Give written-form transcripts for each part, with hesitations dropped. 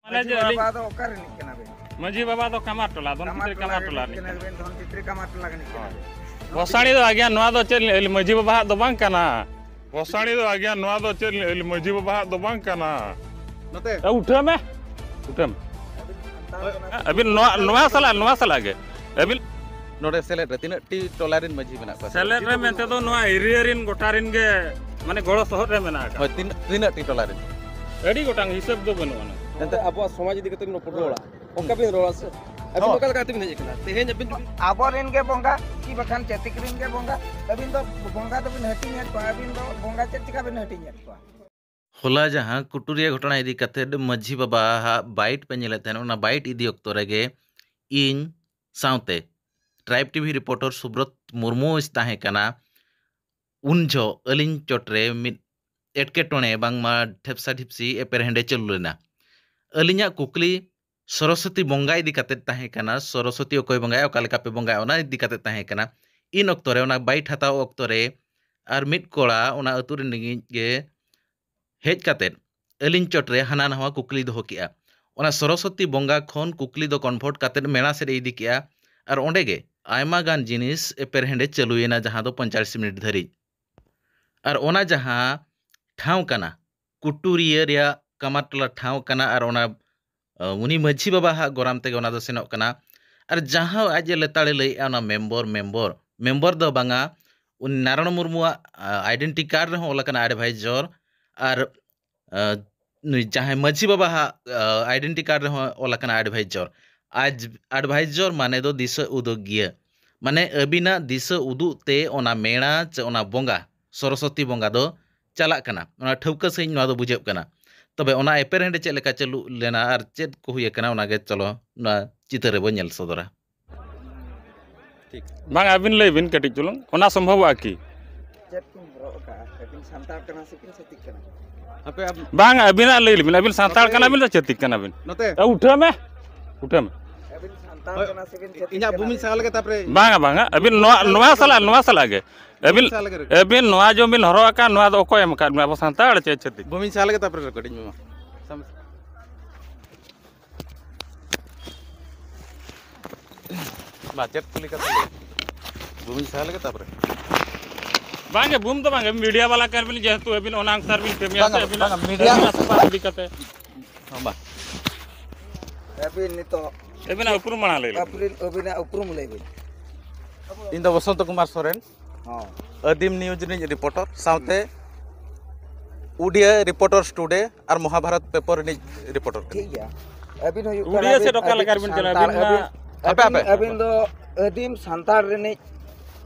माजी बाबा दो ओकर नि केना बे माजी बाबा दो कमार टोला दोन चित्री कमार टोला नि केना बे धन चित्री कमार टोला नि केना गोसाणी दो आज्ञा नवा दो चल माजी बाबा दो बांग कना गोसाणी दो आज्ञा नवा दो चल माजी बाबा दो बांग कना नते उठम अभी नवा साला गे अभी नोडे सेलेट रे तीन टी टोलारिन मजी मेना को सेलेट रे मेंते दो नवा एरियारिन गोटारिन गे माने गड़ो शहर रे मेना का तीन टी टोलारिन एडी गोटांग हिसाब दो बनुआ नते अब समाज इदी कते नो पडोला ओका बिन रोला से अभी लोकल का तिबिन हेकना तेहेन बिन आबोरिन गे बोंगा की बखान चेतिकरिन गे बोंगा तबिन दो बोंगा तो बिन हटिंग हेट को अबिन दो बोंगा चेतिका बिन हटिंग हेट को होला जहाँ कुटुरिया घटना इदी कते माझी बाबा बाइट पे नेले तहन ओना बाइट इदी ओक्तो रेगे इन साउते tribe TV reporter Subrata Murmu ताहे कना उनजो अलिन चोटरे मिद एटकेटोणे बांगमा ठेपसा ठिपसी एपेर हेंडे चलुलेना अलिना कुकली सरस्वती बंगा इदी कते ताहे कना सरस्वती ओकोय बंगा ओका लेका पे बंगा ओना इदी कते ताहे कना इन ओक्तोरे ओना बाइट हताव ओक्तोरे आर मिद कोड़ा ओना अतुरे निगे हेज काते अलिन चोटरे हाना नवा कुकली दो किया ओना सरस्वती बंगा खन कुकली दो कन्वर्ट काते मेणा से इदी किया और ओंडे गे आयमा गान जिनिस एपेर हेंडे चलुएना जहाँ दो 45 मिनट धरी और ओना जहाँ ठाव कना कुटुरिया रिया कमाटला ठाव कना और ओना उनी माझी बाबा हा गोराम तेगे ओना दो सेनोक कना और जहाँ आज लेताड़े लई ओना मेम्बर दो बांगा उन नारायण मुर्मू आइडेंटिटी कार्ड रहो ओला कना एडवाइजर और जहाँ माझी बाबा हा आइडेंटिटी कार्ड रहो ओला कना एडवाइजर आज एडवाइजर माने दो दिशा उदुग गिया माने अबिना दिशा उदुग ते ओना मेणा चे ओना बोंगा सरस्वती बोंगा दो चला कना ओना ठौका सही नवा दो बुझेब कना तबे ओना एपेर हेंडे चेद लेका चलु लेना और चेद को हुए कना ओना गे चलो ना चित्र रे बो नेल सदरा ठीक बांग अबिन लई बिन कटिक चुलुं ओना संभव आ की चेत कुन रो का अबिन सांतार कना सिकिन सतिक कना आपे अब बांग अबिन लई बिन अबिन सांतार कना बिन चेतिक कना बिन नते उठम अबिन सांतार कना सिकिन चेतिक इना भूमि साल के तापरे बांगा अबिन नवा साला गे अबिन नवा जो बिन हरो का नवा दो कोय एम का अब सांतार चे चेतिक भूमि साल के तापरे कटिन में बाचेट कुली का भूमि साल के तापरे बांगे बूम तो बांगे मीडिया वाला कर बिन जेतु अबिन ओनांग सर बिन फेमिया से अबिन मीडिया पास दिक्कत है हां बा अबिन नितो अबिन उपरुम बना ले अबिन उपरुम ले बिन इन द वसंत कुमार सोरेन हां अदिम न्यूज नि रिपोर्टर साउते उडिया रिपोर्टर्स टुडे और महाभारत पेपर नि रिपोर्टर ठीक गया अबिन हो उडिया से डोका लगा बिन चला अबिन अबिन दो अदिम सांतार रेनि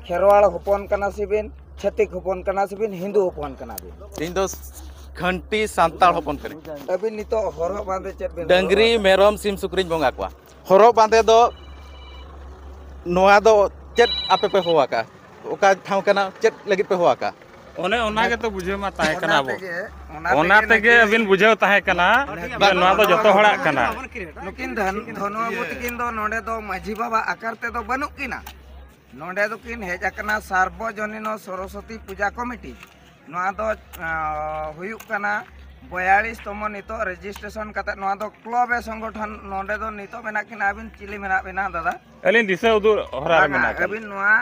खेरवाड़ होपन कना सिबिन छतिक होपन कना सिबिन हिंदू होपन कना बिन इन दो खंटी सांताल होपन करी अबिन नितो हरो बांधे चेत बिन डंगरी मेरम सिम सुक्रिन बोंगा को हरो बांधे दो नोआ दो चेत आपे पे होवा का ओका ठाव कना चेत लगित पे होवा का ओने ओना के तो बुझे मा ताहे कना बो ओना तेगे अबिन बुझे ताहे कना नोआ दो जतो हड़ा कना नुकिन धनवाबुति किन दो नोडे दो माझी बाबा आकार ते दो बनु किना नोडे दो किन हेज अकना सार्वजनीन सरस्वती पूजा कमिटी नोआ दो हुयुक कना 42 तम नितो रजिस्ट्रेशन कते नोआ दो क्लब संगठन नोडे दो नितो मेना किना अबिन चिली मेना बिना दादा अलिन दिसे उदु हरा मेना अबिन नोआ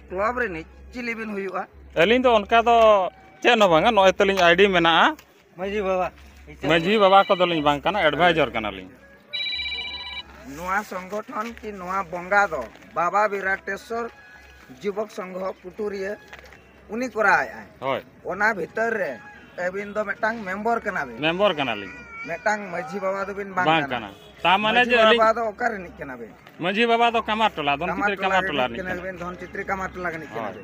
क्लब रे नि चिली बिन हुयुआ अलिन तो उनका तो चे न बांगा नोय तलिन आईडी मेना माझी बाबा को दलिन बांग कना एडवाइजर कना लिन नोआ संगठन की नोआ बंगा दो बाबा विराटेश्वर युवक संघ कुटुरिया उनी कराय होय ओना भीतर रे अबिन दो मेटांग मेंबर कना लिन मेटांग माझी बाबा दो बिन बांग कना ता माने जे बाबा दो ओकर नि कना बे माझी बाबा तो कमार टोला दोन चित्री कमार टोला नि कना बिन धन चित्री कमार टोला नि कना बे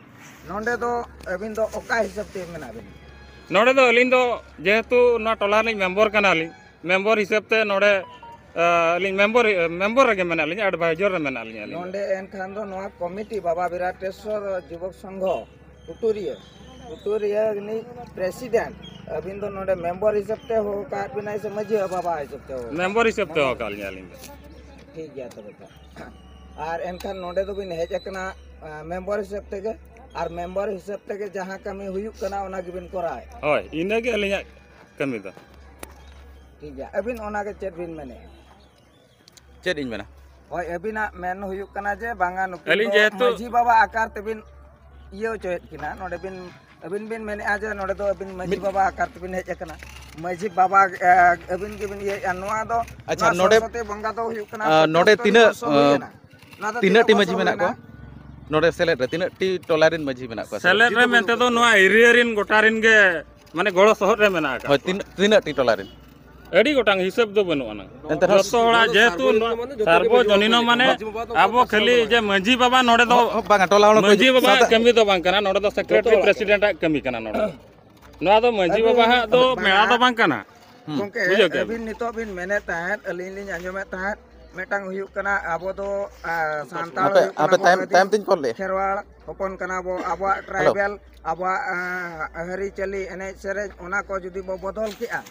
नोंडे दो अबिन दो ओका हिसाब ते मेना बिन नोडे दो अलिन दो जेहेतु ना टोला नि मेंबर कना लिन मेंबर हिसाब ते नोडे अलिन मेंबर रे मेना लिन एडवाइजर रे मेना लिन नोंडे एन खान दो नोआ कमिटी बाबा विराटेश्वर युवक संघ कुटुरिया नि प्रेसिडेंट अबिन दो नोडे मेंबर हिसाब ते हो का बिना से माझी बाबा हिसाब ते हो मेंबर हिसाब ते हो का लिन ठीक गया तो बेटा और एनखान नोडे दो बिन हेज अकना मेंबर हिसाब ते के और मेंबर हिसाब ते के जहां कमी हुयुक कना ओना गिबिन कराय होय इने के अलिया कमी दो ठीक है अबिन ओनागे चेत बिन मेने चेत इन मेना होय अबिना मेन हुयुक कना जे बांगा नुकिन अलिन दो जेहेतु- मजी बाबा आकार तेबिन इयो चोयत किना नोडे बिन अबिन बिन मेने आजे नोडे दो अबिन मजी बाबा आकार तेबिन हेज कना मजी बाबा अबिन के बिन ये अनुआ दो अच्छा, नोडे नोडे- सरस्वती बंगा दो हुयुक कना नोडे 75 तीना वर्ष हुयेना। ना दो तीना टी वर्ष मजी मेना को हुयेना। नोडे सेलेट रे तीना टी टोलारिन मजी मेना को सेलेट रे मेंते दो नोआ एरिया रिन गोटा रिन गे माने गड़ो शहर रे मेना का होय तीना टी टोलारिन एडी गोटांग हिसाब दो बनुआ ना एंते रहो- जतो होड़ा जेहेतु सार्वजनीन माने आबो खाली जे मजी बाबा नोडे दो बांगा टोला होनो मजी बाबा कमी दो बांग कना नोडे दो सेक्रेटरी प्रेसिडेंट आ कमी कना नोडे नोआ दो मजी बाबा हा दो मेला दो बांग कना गोंके बुझो के अबिन नितो बिन मेने ताहत अलिन लिन आंजमे ताहत मेटांग हुयुक कना आबो दो सांताल आपे हुयुक कना आपे बो टाइम आदि टाइम तीन कॉल ले खेरवाड़ हपन कना बो आबो ट्राइबल आबो हरी चली एने सेरे ओना को जुदी बो बदल किआ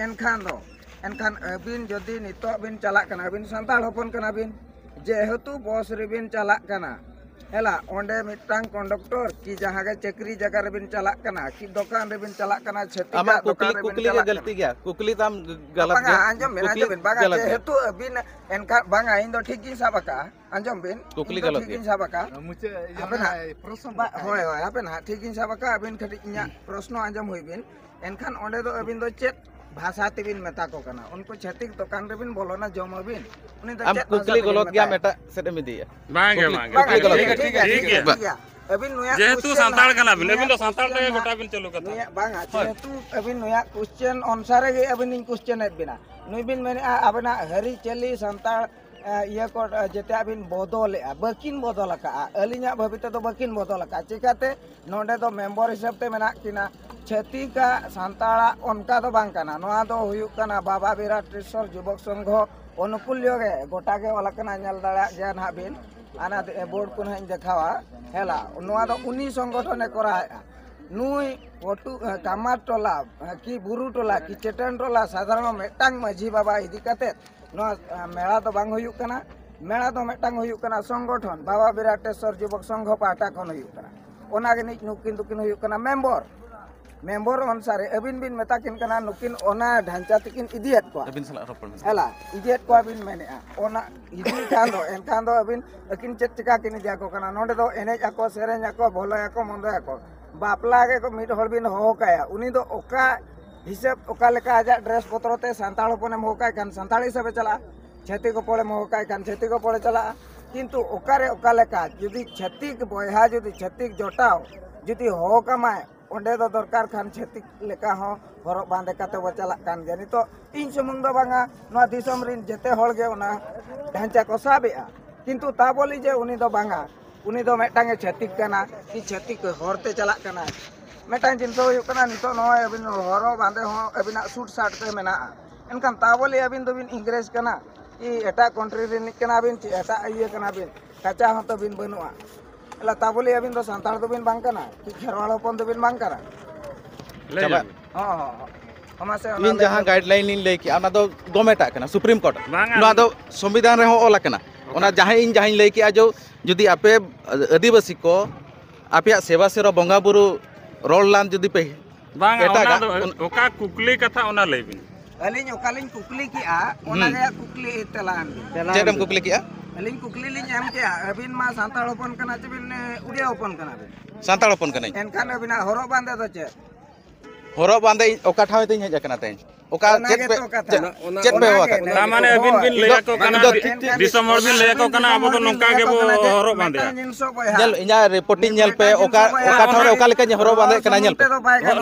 एनखान अबिन जदि नितो बिन चला कना बिन सांताल हपन कना बिन जेहेतु बस रे बिन चला कना हेला ओंडे मिटांग कंडक्टर की जहां के चक्री जगह रे बिन चला कना की दुकान रे बिन चला कना छती आमा दुकान रे बिन कुकली के चला गलती गया कुकली ताम गलत बांगा आंजम बिन आंजम बिन बांगा गलत गया। जेहेतु अबिन एनका बांगा इन दो ठीक गी साबका आंजम बिन कुकली इन दो गलत ठीक गया। गी साबका आपन होय होय आपन ठीक गी साबका अबिन खटी इnya प्रश्न आंजम होई बिन एनखान ओंडे दो अबिन दो चेत भाषा तिबिन मेता को कना उनको छतिक दुकान रे बिन बोलो ना जम अबिन उनी दो आम चेत कुकली गलत गया मेटा सेटे में दिया बांगे कुकली- बांगे कुकली गलत ठीक है गया। ठीक है ठीक है। ठीक है अबिन नुया जेहेतु question सांताल ना- कना बिन अबिन दो नुया सांताल रे question गोटा ना- बिन चलो कथा नुया बांगा जेहेतु अबिन नुया क्वेश्चन अनुसार गे अबिन इन क्वेश्चन एत बिना नुई बिन मेने आबना हरी चली संताल इया को जेते अबिन बदल बकिन बदल का अलिया भविते तो बकिन बदल का चिकाते नोडे दो मेंबर हिसाब ते मेना किना छती का संताला उनका तो बांग कना नोआ दो हुयुक कना बाबा विराटेश्वर युवक संघ अनुकूल गे गोटा गे वाला कना नेल दाड़ा जे ना बिन आना बोर्ड को हन देखावा हेला नोआ दो उनी संगठन करा नुई वटू कामार टोला की बुरु टोला की चेटन टोला साधारण मेटांग मजी बाबा इदी कते नोआ मेला तो बांग हुयुक कना मेला तो मेटांग हुयुक कना संगठन बाबा विराटेश्वर युवक संघ पाटा खन हुयुक कना ओना गे निक नुकिन दुकिन हुयुक कना मेंबर अनुसार अबिन बिन मेताकिन कना नुकिन ओना ढांचा तकिन इदियत को अबिन सला रोपण हेला इदियत को अबिन मेने ओना इदी खान दो अबिन अकिन चेत चिका किन दिया को कना नोडे दो एनेज आको सेरेज आको भोलो आको मंदो आको बापला गे को मिट हर बिन हो काया उनी दो ओका हिसाब ओका लेका आजा ड्रेस पत्रते सांताल होपने हो काय कान सांताल हिसाबे चला छेती को पड़े हो काय कान छेती को पड़े चला किंतु ओकारे ओका लेका जुदी छतिक बयहा जुदी छतिक जोटाव जुदी हो कमाए ओंडे दो दरकार खान छेतिक लेका हो हरक बांधे काते बो चला कान गे नितो इन सुमुंग दो बांगा नोआ दिसम रिन जेते हol ge ओना ढांचा को साबेआ किंतु ता बोली जे उनी दो बांगा उनी दो मेटांगे छतिक कना कि छतिक हरते चला कना मेटांग जिनसो हुयुक कना नितो नोय अबिन हरो बांधे हो अबिना सूट साट ते मेना एनकान ता बोली अबिन दो बिन इंग्रेज कना कि एटा कंट्री रिन कना बिन एटा इये कना बिन काचा हो तो बिन बनुआ एला ता बोली अबिन दो सांताल दो बिन बांग कना कि खेरवाल होपन दो बिन बांग कना ले चबा। जाओ हमासे इन जहां गाइडलाइन इन लेके आना दो गवर्नमेंट आकना सुप्रीम कोर्ट बांगा नोआ दो संविधान रे हो ऑल आकना ओना जहां इन जहां लेके आजो जुदी आपे आदिवासी को आपे सेवा सेरो बंगा बुरु रोल लान जुदी पे बांगा एटागा, ओना दो ओका कुकली कथा ओना ले बिन अलिन ओकालिन कुकली की आ ओना गे कुकली तेलान चेडम कुकली किया अलिन कुकली लिन एम के अबिन मा सांताल होपन कना चबिन उड़िया होपन कना बिन सांताल अपन कनै एनखान अबिना हरो बांधे दो चे हरो बांधे ओका ठाव तेñ हेज आकना तेñ ओका ओना चेत गे पे तो कथा चेत पे हो ता माने अबिन बिन ले को कना दिसम हर बिन ले को कना अब तो नोंका के बो हरो बांधे जिनसो बया नेल इना रिपोर्टिंग नेल पे ओका ठाव रे ओका लेका हरो बांधे कना नेल पे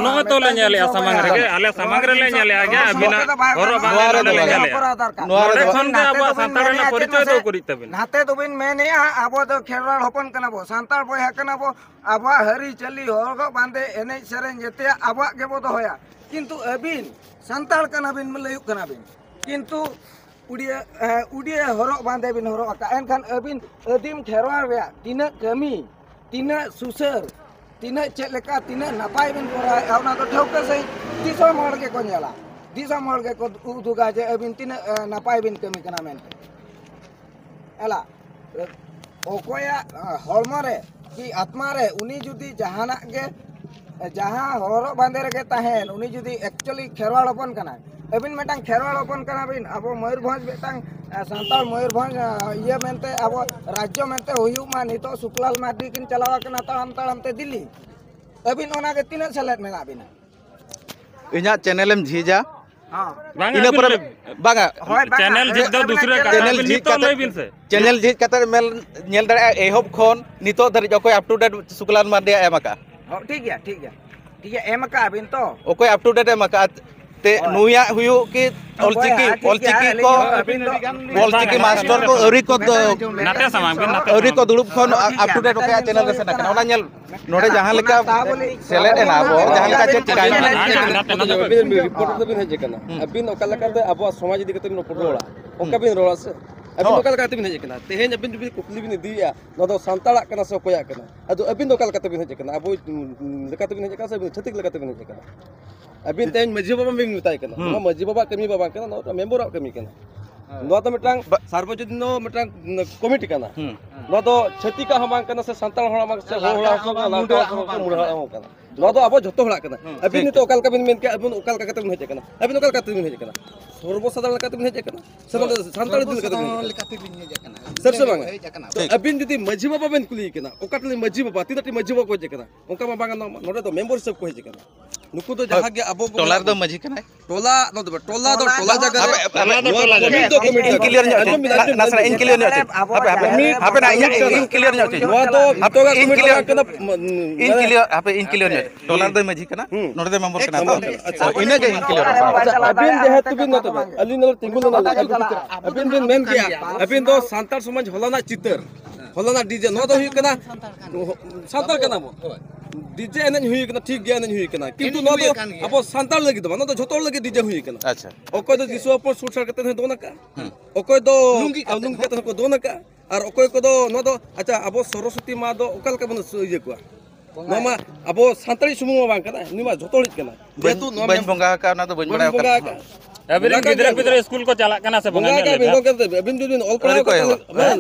नो तो ले नेले सामंग रे आले सामंग रे ले नेले आगे अबिना हरो बांधे ले नेले नोआ रे नोडे खन गे अब सांताल रे परिचय तो करि तबिन नाते तो बिन मैंने आबो तो खेरवाल होपन कना बो सांताल बया कना बो आबा हरी चली होगो बांधे एने सेरेन जेते आबा के बो तो होया किंतु अबिन सांताल कना बिन लयुक कना बिन किंतु उड़िया हरक बांधे बिन हरक आका एनखान अबिन अदिम खेरवाल रे तिना कमी तिना सुसर तिना चेक लेका तिना नापाय बिन कोरा ओना तो ठौका सही दिसो मोड़ के को नेला दिसो मोड़ के को उदुगा जे अबिन तिना नापाय बिन कमी कना मेनते एला ओकोया हड़मो रे कि आत्मा रे उनी जुदी जहाना के जहां हरक बांधे रे के ताहेन उनी जुदी एक्चुअली खेरवाल होपन कना अबिन मेटांग खेरवाल अपन कना बिन अब मयूरभंज मेटांग सांताल मयूरभंज ये मेनते अब राज्य मेनते हुयु मा नितो शुक्लाल मार्डी किन चलावा कना ताड़ाम ताड़ाम ते दिल्ली अबिन ओना के तीन सेलेट मेना बिन इन्या चैनलम झीजा हां इन पर बागा चैनल झीज दो दूसरे का चैनल झीज तो लई बिन से चैनल झीज कतर मेल नेल दरे एहब खोन नितो धरि अकोय up to date Shuklal Mardi एमका ठीक है एम का अबिन तो अकोय अप टू डेट एमका ते नुया हुयु कि ऑलचिकी मास्टर को अरी को नाते समाम बिन नाते अरी को दुड़ुब खन up to date okay channel रे सेना कना ओना नेल नोडे जहां लेका सेलेट एना बो जहां लेका चेक चिकाय रिपोर्टर तो बिन हेजे कना अबिन ओका लेका ते अब समाज इदी कते रिपोर्ट रोला ओका बिन रोला से अबिन ओका लेका ते बिन हेजे कना तेहेन अबिन बिन कुकली बिन दिया नदो सांताला कना से कोया कना अदो अबिन ओका लेका ते बिन हेजे कना अब लेका ते बिन हेजे कना से छतिक लेका ते बिन हेजे कना अबिन तेन मजी बाबा बिन मिताय कना नो मजी बाबा कमी बाबा कना नो मेंबर कमी कना नो तो मिटांग सार्वजनिक नो मिटांग कमिटी कना नो तो छतिका हमां कना से सांताल हड़ा मा से होड़ा को मुड़ा कना नो तो अब जतो हड़ा कना अबिन तो ओकाल का बिन मेन के अबिन ओकाल का कते बिन हेजे कना अबिन ओकाल का बिन हेजे कना सर्वसाधारण का बिन हेजे कना सब सांताल दिल का बिन हेजे कना सबसे बांगा तो अबिन जदी मजी बाबा बिन कुली कना ओकाटली मजी बाबा तीनटी मजी बाबा को हेजे कना ओका मा बांगा नोडे तो मेंबर सब को हेजे कना नुकु तो जहां के अब टोलार दो मजी कना टोला नो तो टोला जगह committee clear Nashra in clear आपे ना इन क्लियर नो तो तो कमिटी कना इन क्लियर आपे इन क्लियर टोलार दो मजी कना नोडे दो मेंबर कना तो इने के इन क्लियर अबिन जेहेतु बिन नो तो अली नल तिंगुल ना अबिन बिन मेन किया अबिन दो सांताल समाज हलाना चितर हलाना डीजे नो तो हुई कना सांताल कना मो डीजे एनन हुई कना ठीक गया एनन हुई कना किंतु नो तो अब सांताल लगी दो नो तो झोतो लगी डीजे हुई कना अच्छा ओकोय दो दिसो पर शूट सर कते दो नका ओकोय दो लुंगी कते को दो नका और ओकोय को दो नो तो अच्छा अब सरस्वती मा दो ओकल का बन इजे को नोमा अब सांताली सुमु बांग कना निमा झोतो लित कना जेतु नो बन बंगा का ना तो बन बड़ा का अबिन गिदरा स्कूल को चला कना से बंगा का बिन के अबिन बिन ऑल पढ़ाओ का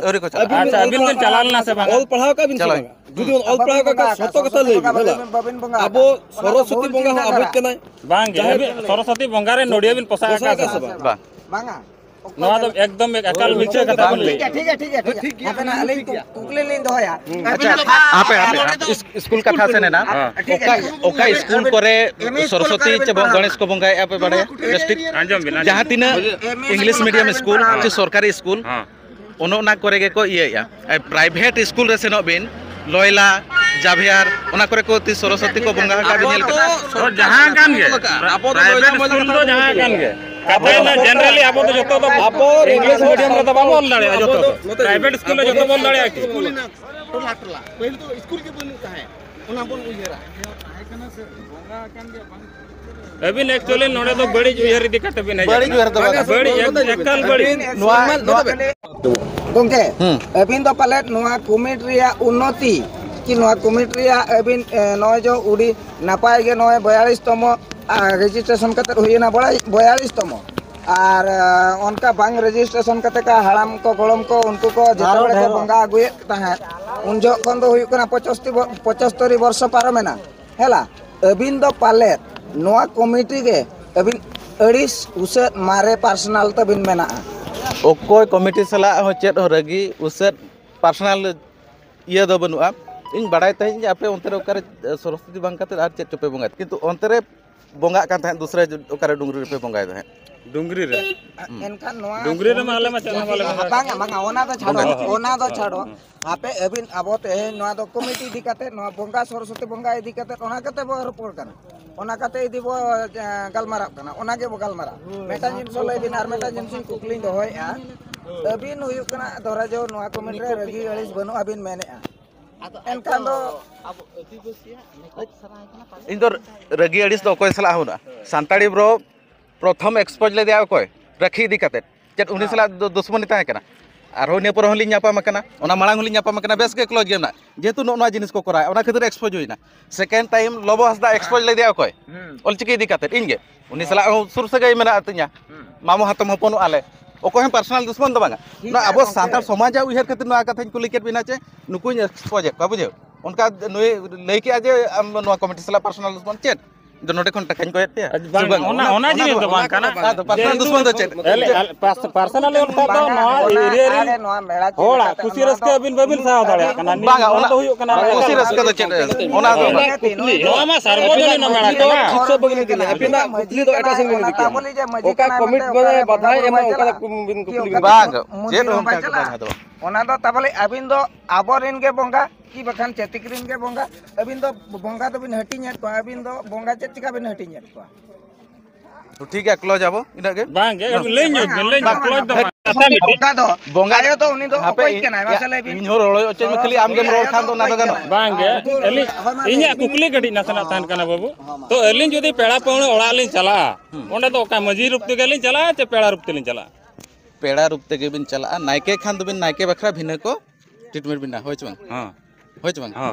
अरे को चला अच्छा अबिन बिन चलालना से बंगा ऑल पढ़ाओ का बिन चला जुदी ऑल पढ़ाओ का सतो कथा ले होला अब सरस्वती बंगा हो अबुत कना बांग सरस्वती बंगा रे नोडिया बिन पोसा का बा बांगा नवा तो एकदम एक अकाल मिचे कथा बोल ले ठीक है ना अली कुकले लेन दोया अच्छा आपे स्कूल कथा से ना ओका स्कूल करे सरस्वती चे गणेश को बंगाय आपे बड़े डिस्ट्रिक्ट अंजम बिना जहां तिना इंग्लिश मीडियम स्कूल चे सरकारी स्कूल ओना करे के को ये प्राइवेट स्कूल रे सेनो बिन लयला जाभियार ओना करे को ती सरस्वती को बंगा का बिनेल तो जहां कान गे प्राइवेट स्कूल तो जहां कान गे कथे ना जनरली अब तो जतो तो अब इंग्लिश मीडियम रे तो बाबू बोल दाड़े जतो प्राइवेट स्कूल रे जतो बोल दाड़े की टोला पहले तो स्कूल के बन का है ओना बोल उयरा अबिन एक्चुअली नोडे तो बड़ी उयहर दिक्कत बिन है बड़ी उयहर तो बड़ी एकल बड़ी गोंके अबिन तो पाले नोआ कमिटी रिया उन्नति कि नोआ कमिटी रिया अबिन नय जो उडी नापाय गे नय 42 तम रजिस्ट्रेशन कते होइना 42 तम और उनका बांग रजिस्ट्रेशन कते का हड़ाम को गोलम को उनको को जतबे को बंगा अगुए ताहे उन जो कोन दो हुइकना 75 वर्ष पारमेना हेला अबिन दो पाले नोआ कमिटी के अबिन अड़िस उसे मारे पर्सनल तो बिन मेना ओकोय कमिटी सला हो चेत हो रगी उसे पर्सनल ये दो बनुआ इन बड़ाई तहिन आपे ओंतरे ओकारे सरस्वती बांग कते आर चेत चोपे बंगा किंतु ओंतरे बंगा कान थां दूसरे ओकारे डुंगरी पे बंगाय दे डुंगरी रे एनका नोआ डुंगरी रे माले मा चला वाले बांगा बांगा ओना दो छाड़ो आपे अबिन अबोते नोआ दो कमिटी दी कते नोआ बंगा सरस्वती बंगा इदी कते ओना कते बो रिपोर्ट कना ओना कते इदी बो गलमारा कना ओना के बो गलमारा मेटा जिन सो लेबिन आर मेटा जिन सिन कुकलिंग दो होय आ अबिन हुयु कना धरा जो नोआ कमिटी रे रगी अलिस बनु अबिन मेने एनका दो अब आदिवासिया नेकज सराय कना पाले इन दो रगी अडिस दो कोय सला होना सांताड़ी ब्रो प्रथम एक्सपोज ले दिया कोय रखी दी कते चेत उनी सला दुश्मनी ताहे कना आरो ने पर होली न्यापाम कना ओना मांग होली न्यापाम कना बेस के क्लोज गेना जेतु नो जिनिस को कराय ओना खातिर एक्सपोज होइना second time Lobo Hasda expose ले दिया कोय ऑलचिकी दी कते इनगे उनी सला सुर सगै मेना तኛ मामो हातम हपन आले ओको हम पर्सनल दुश्मन दो बांगा ना अब सांतार समाज उयहर खातिर नो कथाñ कुली केट बिना चे नुकुñ एक्सपोज का बुझे उनका नय लय के जे नो कमिटी सला पर्सनल दुश्मन चेत ᱫᱚ ᱱᱚᱰᱮ ᱠᱷᱚᱱ ᱴᱟᱠᱟᱧ ᱠᱚᱭᱮᱫ ᱯᱮᱭᱟ bang ona jinis do bang kana personal ᱫᱩᱥᱢᱚᱱ ᱫᱚ ᱪᱮᱫ personal level ta do no area ᱟᱞᱮ ᱱᱚᱣᱟ ᱢᱮᱲᱟ ᱪᱮᱫ hola ᱞᱮᱠᱟᱛᱮ kusi raska abin babil saw dare kana ni ᱵᱟᱝᱟ ᱚᱱᱟ do huyuk kana ᱠᱩᱥᱤ ᱨᱟᱹᱥᱠᱟᱹ ᱫᱚ ᱪᱮᱫ ᱚᱱᱟ ᱫᱚ noa ma sarvojoni no mela kana ᱥᱤᱥᱚ ᱵᱟᱹᱜᱤᱱ ᱫᱤᱞᱮ ᱟᱹᱵᱤᱱᱟᱜ ᱠᱩᱠᱞᱤ ᱫᱚ ᱮᱴᱟᱜ ᱥᱮᱱ ᱵᱤᱱ ᱤᱫᱤ ᱠᱮᱜᱼᱟ ᱚᱠᱟ ᱠᱚᱢᱤᱴ ᱢᱟᱱᱮ ᱵᱟᱫᱷᱟᱭ ᱮᱢᱟ ᱚᱱᱠᱟ ᱵᱤᱱ ᱠᱩᱠᱞᱤ ᱵᱤᱱ ᱵᱟᱝ ᱪᱮᱫ ᱚᱱᱠᱟ ᱠᱟᱛᱷᱟ ᱫᱚ ᱚᱱᱟ ᱫᱚ ᱛᱟᱵᱚᱞᱮ ᱟᱹᱵᱤᱱ ᱫᱚ ᱟᱵᱚᱨᱮᱱ ᱜᱮ ᱵᱚᱸᱜᱟ ᱠᱤ ᱵᱟᱠᱷᱟᱱ ᱪᱮᱛᱤᱠ ᱨᱮᱱ ᱜᱮ ᱵᱚᱸᱜᱟ ᱟᱹᱵᱤᱱ ᱫᱚ ᱵᱚᱸᱜᱟ ᱫᱚᱵᱤᱱ ᱦᱟᱹᱴᱤᱧᱮᱫ ᱠᱚᱣᱟ ᱟᱹᱵᱤᱱ ᱫᱚ ᱵᱚᱸᱜᱟ ᱪᱮᱫ ᱪᱤᱠᱟ ᱵᱤᱱ ᱦᱟᱹᱴᱤᱧᱮᱫ ᱠᱚᱣᱟ ᱴᱷᱤᱠ ᱜᱮᱭᱟ ᱠᱞᱳᱡ ᱟᱵᱚ ᱤᱱᱟᱹᱜ ᱜᱮ bang ge lein close do ᱵᱚᱸᱜᱟ ᱫᱚ ᱵᱚᱸᱜᱟ ᱟᱭᱚ ᱫᱚ ᱩᱱᱤ ᱫᱚ ᱦᱟᱯᱮ ᱚᱠᱚᱭ ᱠᱟᱱᱟᱭ ᱢᱟᱥᱮ ᱞᱟᱹᱭ ᱵᱤᱱ ᱤᱧ ᱦᱚᱸ ᱨᱚᱲ ᱚᱪᱚᱧ ᱢᱮ ᱠᱷᱟᱹᱞᱤ ᱟᱢᱜᱮᱢ ᱨᱚᱲ ᱠᱷᱟᱱ ᱫᱚ ᱚᱱᱟ ᱫᱚ ᱜᱟᱱᱚᱜᱼᱟ bang ge eli inya kukli gadi nasana tan kana babu to elin jodi peda paune ora lin chala onde do ka maji rup te galin chala che peda rup te lin chala ᱯᱮᱲᱟ ᱨᱩᱯ ᱛᱮᱜᱮ ᱵᱤᱱ ᱪᱟᱞᱟᱜᱼᱟ ᱱᱟᱭᱠᱮ ᱠᱷᱟᱱ ᱫᱚᱵᱤᱱ ᱱᱟᱭᱠᱮ ᱵᱟᱠᱷᱨᱟ ᱵᱷᱤᱱᱟᱹ ᱠᱚ ᱴᱨᱤᱴᱢᱮᱱᱴ ᱵᱤᱱᱟ ᱦᱳᱭ ᱪᱮ ᱵᱟᱝ ha ᱦᱳᱭ ᱪᱮ ᱵᱟᱝ ha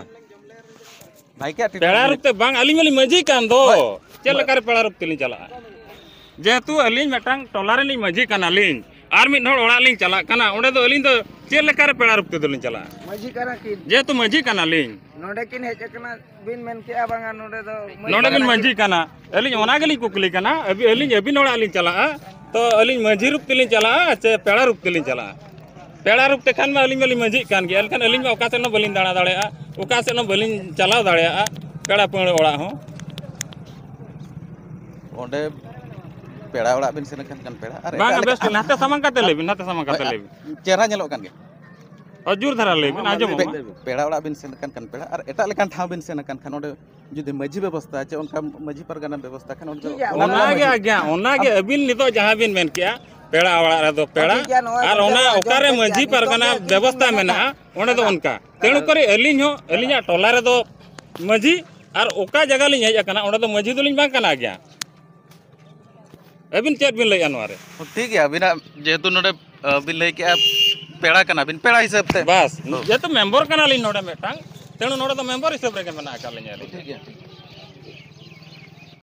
ᱱᱟᱭᱠᱮ peda rup te bang alin mali maji kan do che lekar peda rup te lin chala jetu alin metang tolare lin maji kana lin ar mit hor ora lin chala kana onde do alin do che lekar peda rup te lin chala ᱢᱟᱹᱡᱷᱤ ᱠᱟᱱᱟ ᱠᱤᱱ jetu maji kana lin ᱱᱚᱰᱮ ᱠᱤᱱ ᱦᱮᱡ ᱟᱠᱟᱱᱟ ᱵᱤᱱ ᱢᱮᱱ ᱠᱮᱜᱼᱟ ᱵᱟᱝᱟ ᱱᱚᱰᱮ ᱫᱚ नोडे बिन मंजी कना अलिन ओना गेलिन कुकली कना अभी अलिन अभी नोड़ा अलिन चला तो अलिन मंजी रूप तेलिन चला चे पेड़ा रूप तेलिन चला पेड़ा रूप ते खान में अलिन मली मंजी कान गे अलकन अलिन में ओका से न बलिन दाणा दाड़ेया ओका से न बलिन चलाव दाड़ेया पेड़ा पेड़ ओड़ा हो ᱚᱸᱰᱮ ᱯᱮᱲᱟ ᱚᱲᱟᱜ ᱵᱤᱱ ᱥᱮᱱ ᱟᱠᱟᱱ ᱠᱟᱱ ᱯᱮᱲᱟ ᱟᱨ बांग बेस्ट नाते सामान काते लेबिन नाते सामान काते लेबिन ᱪᱮᱦᱨᱟ ᱧᱮᱞᱚᱜ ᱠᱟᱱ ᱜᱮ अजूर धरा लेबिन आजो ममा ᱯᱮᱲᱟ ᱚᱲᱟᱜ ᱵᱤᱱ ᱥᱮᱱ ᱟᱠᱟᱱ ᱠᱟᱱ ᱯᱮᱲᱟ ᱟᱨ ᱮᱴᱟᱜ ᱞᱮᱠᱟᱱ ᱴᱷᱟᱶ ᱵᱤन ᱥᱮᱱ ᱟᱠᱟᱱ ᱠᱷᱟᱱ ᱚᱸᱰᱮ ᱡᱩᱫᱤ ᱢᱟᱹᱡᱷᱤ ᱵᱮᱵᱚᱥᱛᱷᱟ ᱪᱮ ᱚᱱᱠᱟ ᱢᱟᱹᱡᱷि ᱯᱟᱨᱜᱟᱱᱟ ᱵᱮᱵᱚᱥᱛᱷᱟ ᱠᱷᱟᱱ ᱚᱸᱰᱮ ओना गे आज्ञा ओना गे अबिन नितो जहां बिन मेन किया पेड़ा ओड़ा रे दो पेड़ा और ओना ओकारे मझी परगना व्यवस्था मेना ओने दो उनका तेणु करे अलिन हो अलिना टोला रे दो मझी और ओका जगह लिन हेज कना ओने दो मझी दो लिन बांग कना गया अबिन चेत बिन लय अनवा रे ठीक है अबिना जेहेतु नोडे बिन लay के पेड़ा कना बिन पेड़ा हिसाब ते बस ये तो मेंबर कना लिन नोडे मेटांग तेणु नोडे तो मेंबर हिसाब रे के मेना का लिन ठीक है